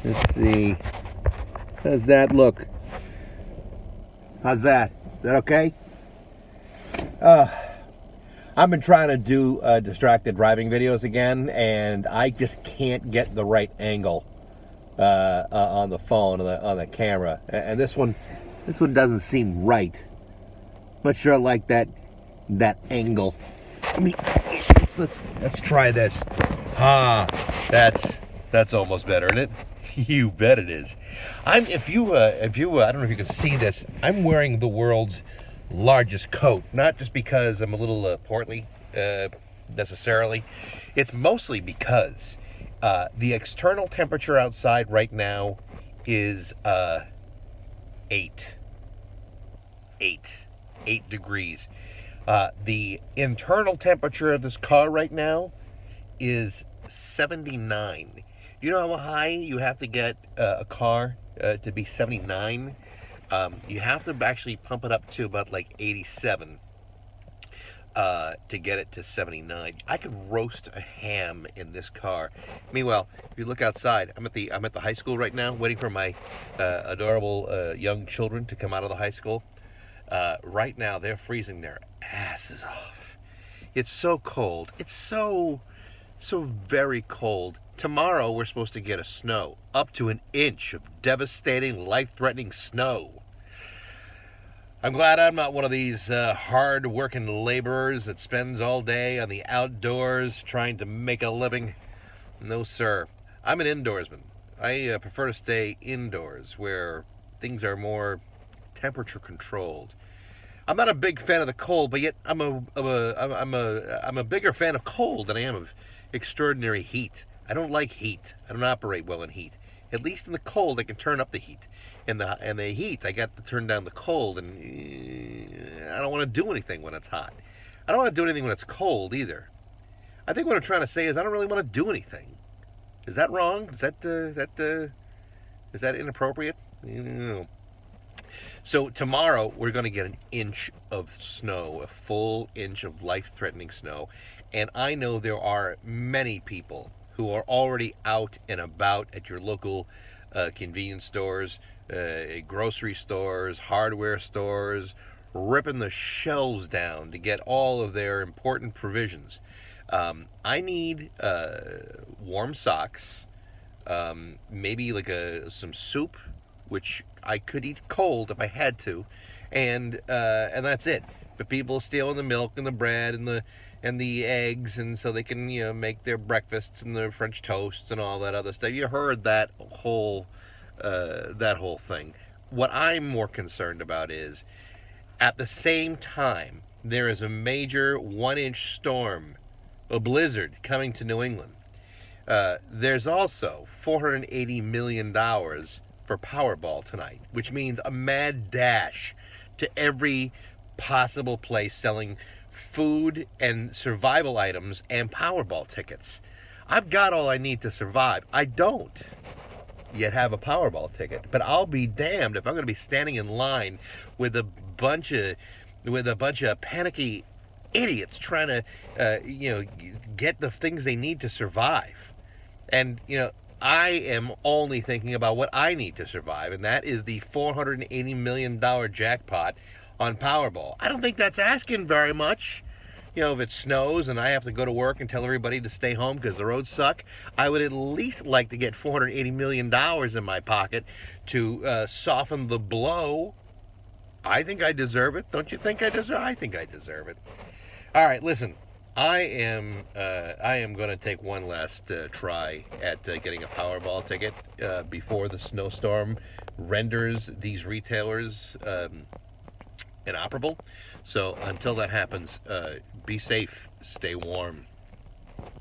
Let's see. How's that look? How's that? Is that okay? I've been trying to do distracted driving videos again, and I just can't get the right angle on the phone, on the camera. And this one doesn't seem right. Not sure I like that angle. Let's try this. That's almost better, isn't it? You bet it is. If you I don't know if you can see this. I'm wearing the world's largest coat, not just because I'm a little portly necessarily. It's mostly because the external temperature outside right now is 8 degrees. The internal temperature of this car right now is 79. You know how high you have to get a car to be 79? You have to actually pump it up to about like 87 to get it to 79. I could roast a ham in this car. Meanwhile, if you look outside, I'm at the high school right now, waiting for my adorable young children to come out of the high school. Right now, they're freezing their asses off. It's so cold. It's so very cold. Tomorrow, we're supposed to get a snow, up to an inch of devastating, life-threatening snow. I'm glad I'm not one of these hard-working laborers that spends all day on the outdoors trying to make a living. No, sir. I'm an indoorsman. I prefer to stay indoors, where things are more temperature controlled. I'm not a big fan of the cold, but yet I'm a bigger fan of cold than I am of extraordinary heat. I don't like heat. I don't operate well in heat. At least in the cold, I can turn up the heat. In the heat, I got to turn down the cold, and I don't want to do anything when it's hot. I don't want to do anything when it's cold either. I think what I'm trying to say is I don't really want to do anything. Is that wrong? Is that inappropriate? So tomorrow we're going to get an inch of snow, a full inch of life-threatening snow, and I know there are many people who are already out and about at your local convenience stores, grocery stores, hardware stores, ripping the shelves down to get all of their important provisions. I need warm socks, maybe like some soup, which I could eat cold if I had to, and that's it. But people stealing the milk and the bread and the eggs, and so they can make their breakfasts and their French toast and all that other stuff. You heard that whole thing. What I'm more concerned about is, at the same time, there is a major 1-inch storm, a blizzard coming to New England. There's also $480 million for Powerball tonight, which means a mad dash to every possible place selling food and survival items and Powerball tickets. I've got all I need to survive. I don't yet have a Powerball ticket, but I'll be damned if I'm going to be standing in line with a bunch of panicky idiots trying to get the things they need to survive. And I am only thinking about what I need to survive, and that is the $480 million jackpot on Powerball. I don't think that's asking very much. If it snows and I have to go to work and tell everybody to stay home because the roads suck, I would at least like to get $480 million in my pocket to soften the blow. I think I deserve it. Don't you think I deserve it? I think I deserve it. All right, listen. I am going to take one last try at getting a Powerball ticket before the snowstorm renders these retailers inoperable. So until that happens, be safe, stay warm.